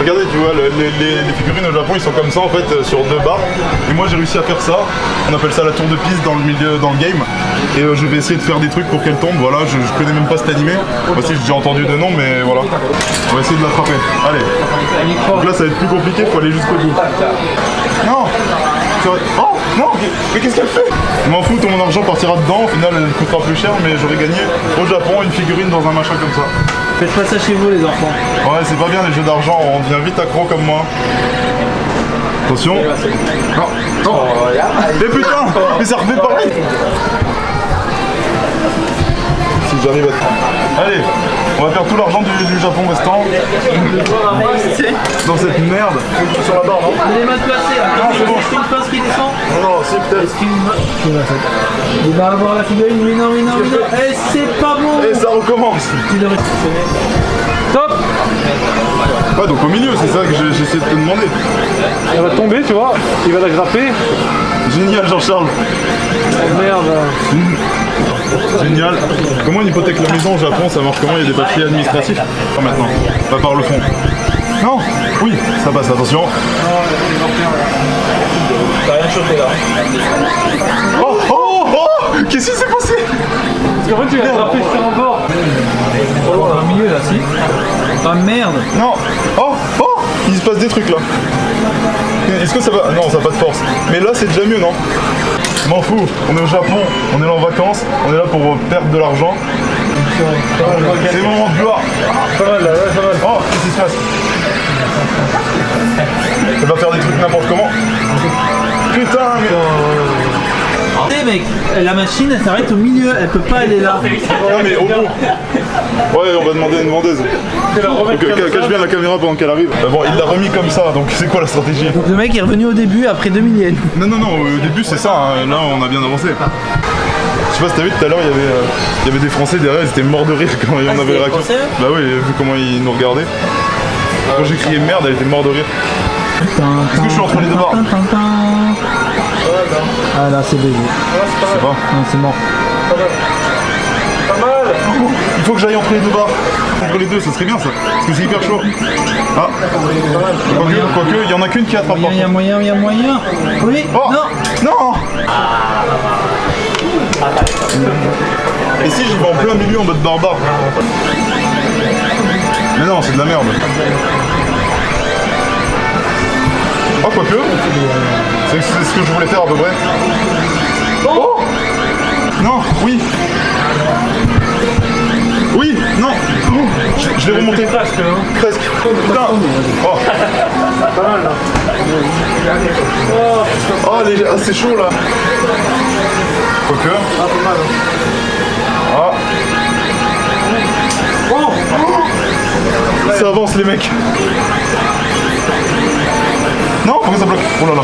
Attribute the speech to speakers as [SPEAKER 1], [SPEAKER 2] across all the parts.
[SPEAKER 1] Regardez, tu vois, les figurines au Japon, ils sont comme ça en fait, sur 2 barres. Et moi j'ai réussi à faire ça. On appelle ça la tour de piste dans le game. Et je vais essayer de faire des trucs pour qu'elle tombe. Voilà, je connais même pas cet animé. Moi aussi j'ai déjà entendu de nom, mais voilà. On va essayer de l'attraper. Allez. Donc là ça va être plus compliqué, faut aller jusqu'au bout. Non. Oh non. Mais qu'est-ce qu'elle fait? Je m'en fous, tout mon argent partira dedans. Au final elle coûtera plus cher, mais j'aurais gagné au Japon une figurine dans un machin comme ça.
[SPEAKER 2] Faites pas ça chez vous les enfants.
[SPEAKER 1] Ouais, c'est pas bien les jeux d'argent, on devient vite accro comme moi. Attention. Non. Mais putain, mais ça refait pareil. Si j'arrive à... Allez, on va faire tout l'argent du Japon restant. Dans cette merde. Sur la barre, non?
[SPEAKER 2] Il est mal placé.
[SPEAKER 1] Non, c'est bon.
[SPEAKER 2] Est-ce qu'il y a une pince qui descend?
[SPEAKER 1] Non, c'est peut-être.
[SPEAKER 2] Il va avoir la figurine, mais non. Eh, c'est pas bon.
[SPEAKER 1] Et ça recommence.
[SPEAKER 2] Tu devrais... Top.
[SPEAKER 1] Ouais, donc au milieu, c'est ça que j'essaie de te demander.
[SPEAKER 3] Elle va tomber, tu vois, il va la grapper.
[SPEAKER 1] Génial, Jean-Charles.
[SPEAKER 3] Oh, merde.
[SPEAKER 1] Génial. Comment on hypothèque la maison au Japon? Ça marche comment? Il y a des papiers administratifs? Pas maintenant. Pas par le fond. Non. Oui, ça passe, attention.
[SPEAKER 2] T'as rien chopé là.
[SPEAKER 1] Oh qu'est-ce qui s'est passé?
[SPEAKER 3] Parce qu'en fait, tu l'as attrapé sur un bord.
[SPEAKER 2] Au milieu là, si. Ah merde.
[SPEAKER 1] Non. Oh il se passe des trucs là. Est-ce que ça va? Non, ça n'a pas de force. Mais là, c'est déjà mieux, non? Je m'en fous. On est au Japon, on est là en vacances, on est là pour perdre de l'argent. C'est le moment de gloire.
[SPEAKER 3] Pas mal là, ouais, pas mal.
[SPEAKER 1] Oh, qu'est-ce qui se passe? Elle va faire des trucs n'importe comment. Putain, mais...
[SPEAKER 2] Eh mec, la machine elle s'arrête au milieu, elle peut pas aller là.
[SPEAKER 1] Non mais au bout. Ouais, on va demander à une vendeuse. Donc, cache bien la caméra pendant qu'elle arrive. Bon, il l'a remis comme ça, donc c'est quoi la stratégie?
[SPEAKER 2] Donc le mec est revenu au début après 2 millions.
[SPEAKER 1] Non, au début c'est ça, hein. Là on a bien avancé. Je sais pas si t'as vu tout à l'heure, il y avait des Français derrière, ils étaient morts de rire quand on avait le racket. Bah oui, vu comment ils nous regardaient. Quand j'ai crié merde, elle était morte de rire. Est-ce que je suis entre les 2 barres?
[SPEAKER 2] Ah là c'est baisé.
[SPEAKER 1] Je sais pas.
[SPEAKER 2] Non c'est mort.
[SPEAKER 3] Pas mal.
[SPEAKER 1] Il faut que j'aille entre les 2 barres. Entre les deux, ça serait bien ça. Parce que c'est hyper chaud. Ah. Quoique, il y en a qu'une qui attrape.
[SPEAKER 2] Il y a moyen. Oui.
[SPEAKER 1] Oh non. Et si j'y vais en plein milieu en mode barbare? Mais non, c'est de la merde. Oh, quoique. C'est ce que je voulais faire à peu près. Oh non, oui. Oui, non. Je l'ai remonté.
[SPEAKER 3] Presque, hein.
[SPEAKER 1] Presque. Putain. Oh.
[SPEAKER 3] Pas mal là.
[SPEAKER 1] Oh, c'est chaud là. Quoique.
[SPEAKER 3] Ah, pas mal.
[SPEAKER 1] Ah. Oh. Ça avance les mecs. Non, pourquoi ça bloque? Oh là là.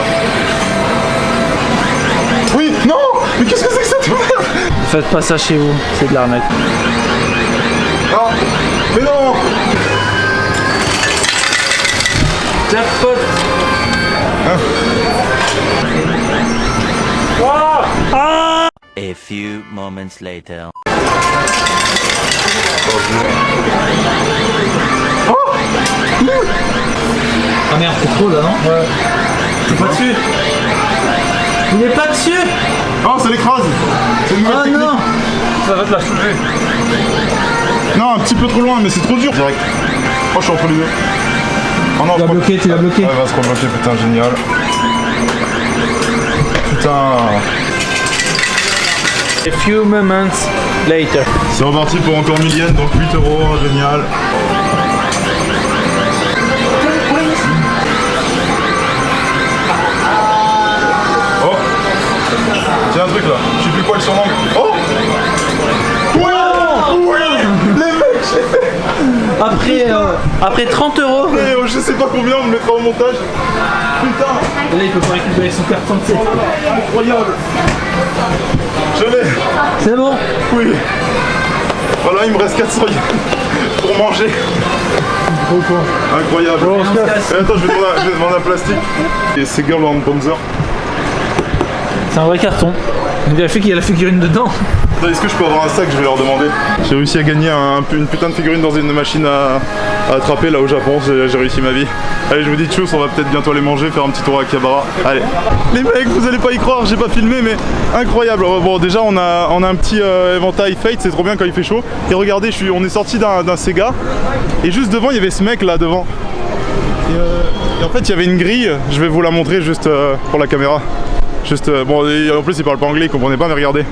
[SPEAKER 1] Oui, non. Mais qu'est-ce que c'est que cette merde?
[SPEAKER 2] Faites pas ça chez vous, c'est de l'arnaque.
[SPEAKER 1] Ah. Mais non.
[SPEAKER 2] Jackpot.
[SPEAKER 1] Hein?
[SPEAKER 4] A few moments later.
[SPEAKER 2] Ah merde, c'est trop là, non? Ouais. T'es pas dessus? Il est pas dessus?
[SPEAKER 1] Oh, ça l'écrase. C'est une nouvelle technique.
[SPEAKER 2] Non.
[SPEAKER 3] Ça va te la soulever.
[SPEAKER 1] Non, un petit peu trop loin, mais c'est trop dur. Direct. Oh, je suis entre les deux. Oh non,
[SPEAKER 2] Tu l'as bloqué, tu l'as bloqué.
[SPEAKER 1] Ouais, va se rebloquer, putain, génial. Putain.
[SPEAKER 2] A few moments later.
[SPEAKER 1] C'est reparti pour encore 1000 yens, donc 8 €, génial. Oh. Tiens un truc là, je sais plus quoi le surnom. Oh. Les mecs, j'ai fait.
[SPEAKER 2] Après 30 €.
[SPEAKER 1] Je sais pas combien, on me mettra au montage. Putain.
[SPEAKER 2] Là il peut pas récupérer son carton de 7.
[SPEAKER 1] Incroyable. Je l'ai.
[SPEAKER 2] C'est bon.
[SPEAKER 1] Oui. Voilà, il me reste 400 yens pour manger. Incroyable. Attends, je vais demander un plastique. Et c'est Girl on Bonzer.
[SPEAKER 2] C'est un vrai carton. Vérifie qu'il y a la figurine dedans.
[SPEAKER 1] Attends, est-ce que je peux avoir un sac? Je vais leur demander. J'ai réussi à gagner une putain de figurine dans une machine à attraper là au Japon. J'ai réussi ma vie. Allez, je vous dis tchuss, on va peut-être bientôt aller manger, faire un petit tour à Akihabara. Allez. Les mecs, vous allez pas y croire, j'ai pas filmé, mais incroyable. Bon, déjà, on a un petit éventail Fate, c'est trop bien quand il fait chaud. Et regardez, on est sorti d'un Sega. Et juste devant, il y avait ce mec là devant. Et en fait, il y avait une grille, je vais vous la montrer juste pour la caméra. Juste, bon, et en plus, il parle pas anglais, il comprenait pas, mais regardez.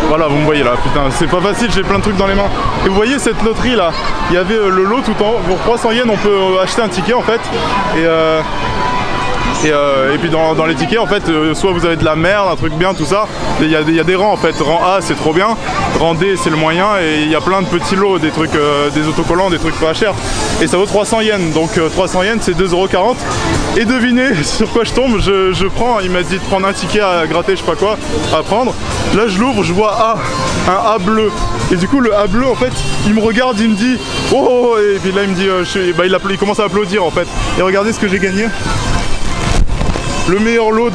[SPEAKER 1] Voilà, vous me voyez là, putain, c'est pas facile, j'ai plein de trucs dans les mains. Et vous voyez cette loterie là, il y avait le lot tout en haut. Pour 300 yens, on peut acheter un ticket en fait. Et puis dans les tickets en fait, soit vous avez de la merde, un truc bien, tout ça. Il y a des rangs en fait. Rang A c'est trop bien, rang D c'est le moyen, et il y a plein de petits lots, des trucs, des autocollants, des trucs pas chers. Et ça vaut 300 yens, donc 300 yens c'est 2,40 €. Et devinez sur quoi je tombe, je prends, il m'a dit de prendre un ticket à gratter, je sais pas quoi, à prendre. Là je l'ouvre, je vois A, un A bleu. Et du coup le A bleu en fait, il me regarde, il me dit oh, et puis là il me dit, il commence à applaudir en fait. Et regardez ce que j'ai gagné. Le meilleur lot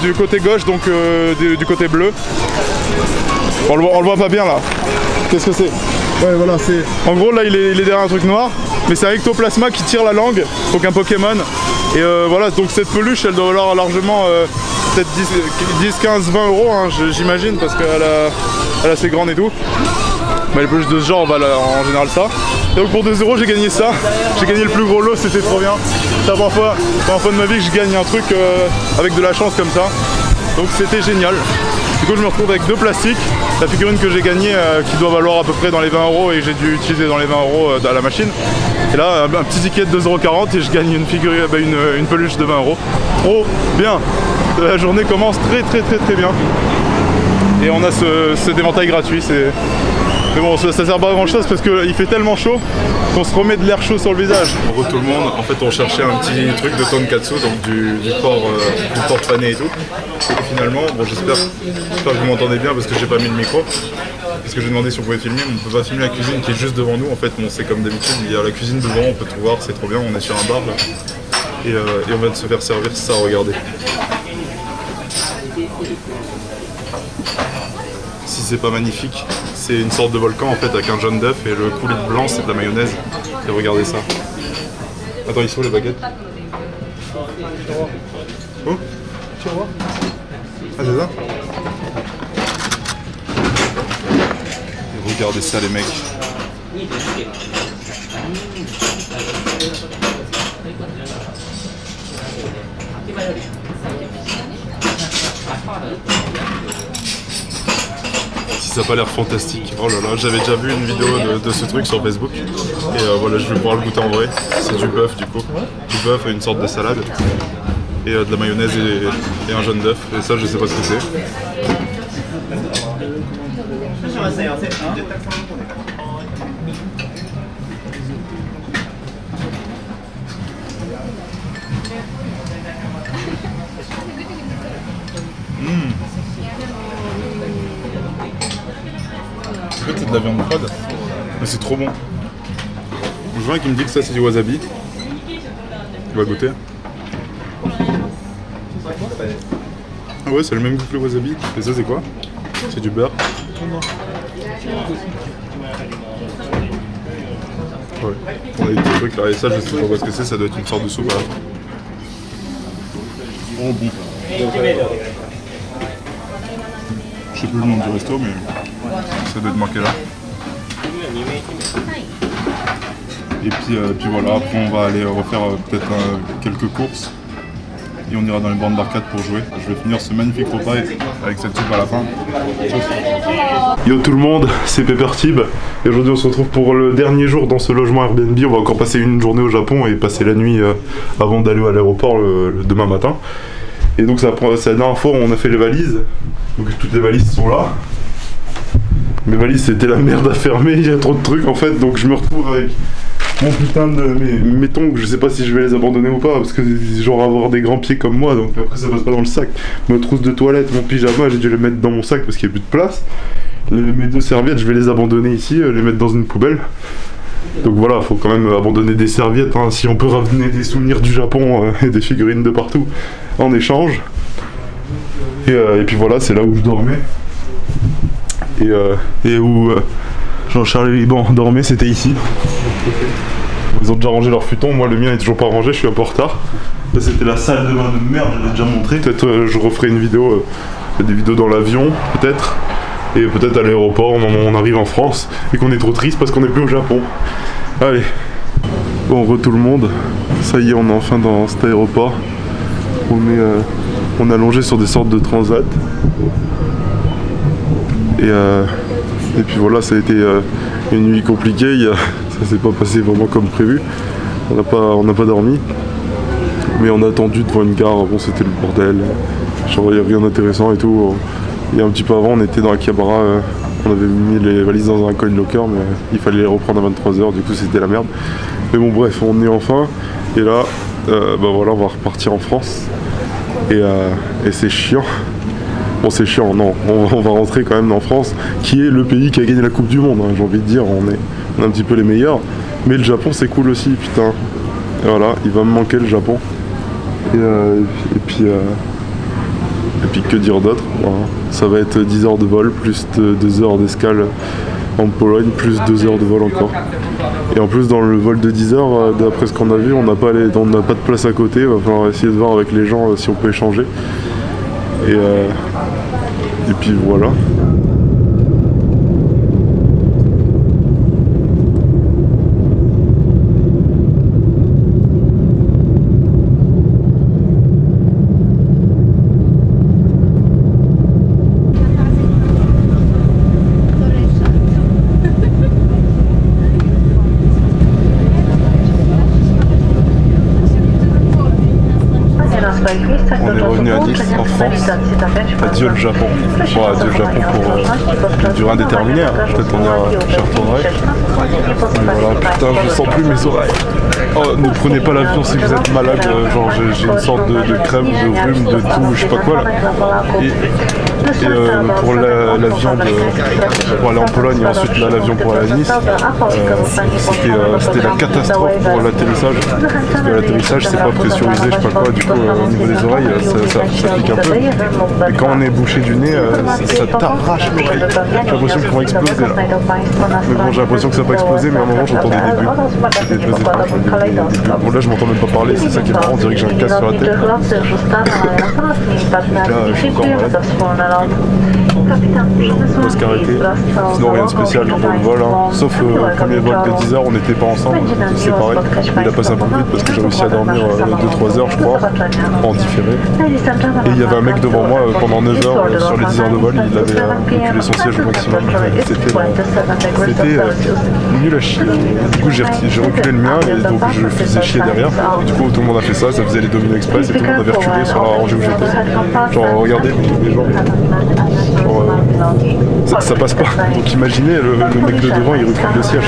[SPEAKER 1] du côté gauche, donc du côté bleu. On le voit pas bien là. Qu'est-ce que c'est? Ouais, voilà, c'est. En gros, là, il est derrière un truc noir, mais c'est un ectoplasma qui tire la langue, donc un Pokémon. Et voilà, donc cette peluche, elle doit valoir largement peut-être 10, 15, 20 €, hein, j'imagine, parce qu'elle est assez grande et tout. Mais les peluches de ce genre valent en général ça. Et donc pour 2 €, j'ai gagné ça. J'ai gagné le plus gros lot, c'était trop bien. C'est la première fois de ma vie que je gagne un truc avec de la chance comme ça. Donc c'était génial. Du coup je me retrouve avec 2 plastiques. La figurine que j'ai gagnée qui doit valoir à peu près dans les 20 € et j'ai dû utiliser dans les 20 € à la machine. Et là un petit ticket de 2,40 € et je gagne une figurine, une peluche de 20 €. Trop bien. La journée commence très bien. Et on a cet éventail gratuit. Mais bon, ça sert pas à grand chose parce qu'il fait tellement chaud qu'on se remet de l'air chaud sur le visage. Bonjour tout le monde, en fait on cherchait un petit truc de tonkatsu, donc du porc pané et tout. Et finalement, bon j'espère que vous m'entendez bien parce que j'ai pas mis le micro. Parce que j'ai demandé si on pouvait filmer, on peut pas filmer la cuisine qui est juste devant nous. En fait, bon, c'est comme d'habitude, il y a la cuisine devant, on peut tout voir, c'est trop bien, on est sur un bar là. Et on vient de se faire servir ça, regardez. Si c'est pas magnifique, c'est une sorte de volcan en fait avec un jaune d'œuf et le coulis blanc c'est de la mayonnaise. Et regardez ça. Attends, ils sont où les baguettes? Oh? Ah c'est ça? Et regardez ça les mecs. Ça n'a pas l'air fantastique. Oh là là, j'avais déjà vu une vidéo de ce truc sur Facebook. Et voilà, je vais pouvoir le goûter en vrai. C'est du bœuf du coup. Du bœuf et une sorte de salade. Et de la mayonnaise et un jaune d'œuf. Et ça, je sais pas ce que c'est. En fait c'est de la viande froide, mais c'est trop bon. Je vois un qui me dit que ça c'est du wasabi. On va goûter. Ah ouais, c'est le même goût que le wasabi. Et ça c'est quoi? C'est du beurre. Ouais, on a des petits trucs là, et ça je sais pas ce que c'est, ça doit être une sorte de soupe à la fin. Oh bon. Je sais plus le nom du resto, mais ça doit être marqué là. Et puis voilà, après on va aller refaire peut-être quelques courses. Et on ira dans les bornes d'arcade pour jouer. Je vais finir ce magnifique repas avec cette soupe à la fin. Yo tout le monde, c'est Peppertib. Et aujourd'hui on se retrouve pour le dernier jour dans ce logement Airbnb. On va encore passer une journée au Japon et passer la nuit avant d'aller à l'aéroport le demain matin. Et donc c'est la dernière fois où on a fait les valises. Donc toutes les valises sont là. Mes valises c'était la merde à fermer, il y a trop de trucs en fait. Donc je me retrouve avec mon putain de mes tongs, je sais pas si je vais les abandonner ou pas, parce que genre avoir des grands pieds comme moi, donc après ça passe pas dans le sac. Ma trousse de toilette, mon pyjama, j'ai dû les mettre dans mon sac parce qu'il n'y a plus de place. Mes 2 serviettes, je vais les abandonner ici, les mettre dans une poubelle. Donc voilà, faut quand même abandonner des serviettes, hein, si on peut ramener des souvenirs du Japon et des figurines de partout en échange. Et puis voilà, c'est là où je dormais. Et où Jean-Charles et Liban dormaient, c'était ici. Ils ont déjà rangé leur futon, moi le mien est toujours pas rangé, je suis un peu en retard. Là c'était la salle de bain de merde, je l'ai déjà montré. Peut-être je referai une vidéo, des vidéos dans l'avion, peut-être. Et peut-être à l'aéroport au moment où on arrive en France et qu'on est trop triste parce qu'on n'est plus au Japon. Allez. Bon, tout le monde. Ça y est, on est enfin dans cet aéroport. On est allongé sur des sortes de transat. Et puis voilà, ça a été une nuit compliquée. Ça s'est pas passé vraiment comme prévu. On n'a pas dormi. Mais on a attendu devant une gare. Bon, c'était le bordel. Genre, il n'y a rien d'intéressant et tout. Et un petit peu avant, on était dans la Akihabara. On avait mis les valises dans un coin locker, mais il fallait les reprendre à 23h. Du coup, c'était la merde. Mais bon, bref, on est enfin. Et là, voilà, on va repartir en France. Et c'est chiant. Bon, c'est chiant, non. On va rentrer quand même en France, qui est le pays qui a gagné la Coupe du Monde. Hein, j'ai envie de dire, on est un petit peu les meilleurs. Mais le Japon, c'est cool aussi, putain. Et voilà, il va me manquer le Japon. Et puis que dire d'autre, voilà. Ça va être 10 heures de vol, plus 2 heures d'escale en Pologne, plus 2 heures de vol encore. Et en plus dans le vol de 10 heures, d'après ce qu'on a vu, on n'a pas de place à côté, il va falloir essayer de voir avec les gens si on peut échanger. Et puis voilà. On est revenu à Nice, en France. Adieu le Japon. Bon, adieu le Japon pour une durée indéterminée. Hein. Peut-être j'y retournerai. Mais voilà, putain, je sens plus mes oreilles. Oh, ne prenez pas l'avion si vous êtes malade. Genre, j'ai une sorte de crève, de rhume, de tout, je sais pas quoi. Là. Et pour l'avion pour aller en Pologne et ensuite l'avion pour aller à Nice, c'était la catastrophe pour l'atterrissage. Parce que l'atterrissage, c'est pas pressurisé, je sais pas quoi. Du coup, au niveau des oreilles, ça pique un peu. Et quand on est bouché du nez, ça t'arrache l'oreille. J'ai l'impression qu'ils vont exploser là. Mais bon, j'ai l'impression que ça va pas exploser, mais à un moment j'entendais des bulles. Bon, là je m'entends même pas parler, c'est ça qui est marrant, on dirait que j'ai un casque sur la tête. Donc là, je suis encore malade. On va se carreter. Sinon, rien de spécial pour le vol. Hein. Sauf le premier vol de 10 heures, on n'était pas ensemble, on était séparés. Il a passé un peu vite parce que j'ai réussi à dormir 2-3 heures, je crois, en différé. Et il y avait un mec devant moi pendant 9 heures sur les 10 heures de vol, il avait reculé son siège au maximum. C'était nul à chier. Du coup, j'ai reculé le mien et donc je faisais chier derrière. Et du coup, tout le monde a fait ça, ça faisait les Domino Express et tout le monde avait reculé sur la rangée où j'étais. Genre, regardez les gens. Ça passe pas. Donc imaginez, le mec de devant il recule le siège.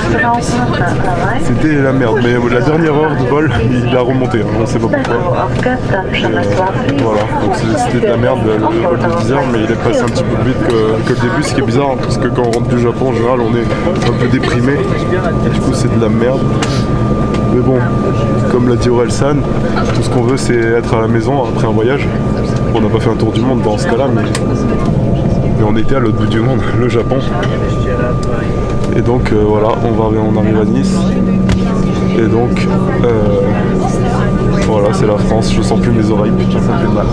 [SPEAKER 1] C'était la merde. Mais la dernière heure de vol, il a remonté. Hein, on sait pas pourquoi. Voilà. Donc c'était de la merde le vol de 10 heures, mais il est passé un petit peu plus vite que le début. Ce qui est bizarre, hein, parce que quand on rentre du Japon en général, on est un peu déprimé. Et du coup, c'est de la merde. Mais bon, comme l'a dit Aurel San, tout ce qu'on veut c'est être à la maison après un voyage. On n'a pas fait un tour du monde dans ce cas-là, mais on était à l'autre bout du monde, le Japon. Et donc voilà, on arrive à Nice. Et donc voilà, c'est la France, je sens plus mes oreilles, putain ça fait mal.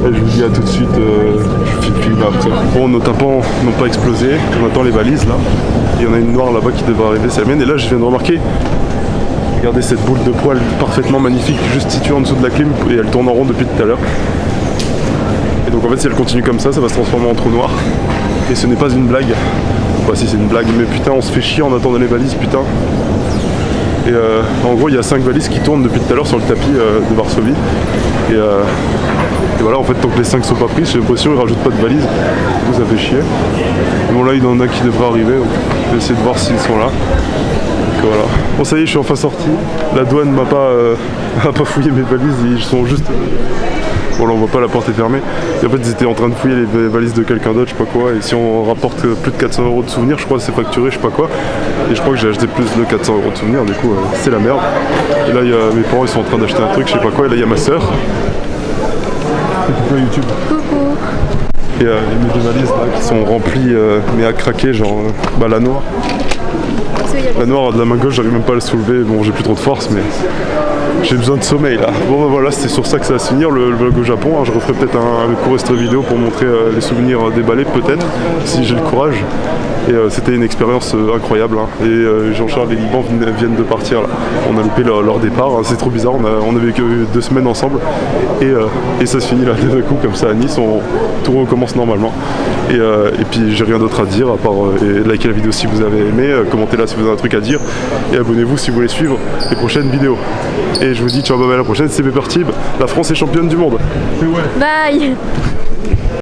[SPEAKER 1] Et je vous dis à tout de suite, je filme après. Bon, nos tympans n'ont pas explosé, on attend les valises là. Il y en a une noire là-bas qui devrait arriver, c'est la mienne. Et là je viens de remarquer, regardez cette boule de poils parfaitement magnifique, juste située en dessous de la clim, et elle tourne en rond depuis tout à l'heure. Et donc en fait si elle continue comme ça va se transformer en trou noir. Et ce n'est pas une blague. Bah si c'est une blague, mais putain on se fait chier en attendant les valises, putain. Et en gros il y a 5 valises qui tournent depuis tout à l'heure sur le tapis de Varsovie. Et voilà, en fait tant que les 5 sont pas prises, j'ai l'impression qu'ils rajoutent pas de valises. Du coup ça fait chier. Et bon là il y en a qui devraient arriver, donc je vais essayer de voir s'ils sont là. Donc voilà. Bon ça y est, je suis enfin sorti. La douane m'a pas fouillé mes valises, ils sont juste...
[SPEAKER 5] Bon là on voit pas, la porte est fermée. Et en fait ils étaient en train de fouiller les valises de quelqu'un d'autre, je sais pas quoi. Et si on rapporte plus de 400 € de souvenirs, je crois que c'est facturé, je sais pas quoi. Et je crois que j'ai acheté plus de 400 € de souvenirs, du coup c'est la merde. Et là mes parents ils sont en train d'acheter un truc, je sais pas quoi. Et là il y a ma soeur. Coucou YouTube.
[SPEAKER 6] Coucou.
[SPEAKER 5] Et mes deux valises là qui sont remplies mais à craquer, genre la noire. La noire de la main gauche, j'arrive même pas à le soulever, bon j'ai plus trop de force mais j'ai besoin de sommeil là. Bon bah voilà, c'était sur ça que ça va se finir le vlog au Japon. Je referai peut-être un court extrait vidéo pour montrer les souvenirs déballés peut-être, si j'ai le courage. Et c'était une expérience incroyable hein. Et Jean-Charles et Liban viennent de partir là. On a loupé leur départ, hein. C'est trop bizarre, on a vécu 2 semaines ensemble et ça se finit là d'un coup comme ça à Nice, tout recommence normalement. Et puis j'ai rien d'autre à dire à part liker la vidéo si vous avez aimé, commentez là si vous avez un truc à dire et abonnez-vous si vous voulez suivre les prochaines vidéos. Et je vous dis ciao bye bye, à la prochaine, c'est Peppertib, la France est championne du monde.
[SPEAKER 6] Bye.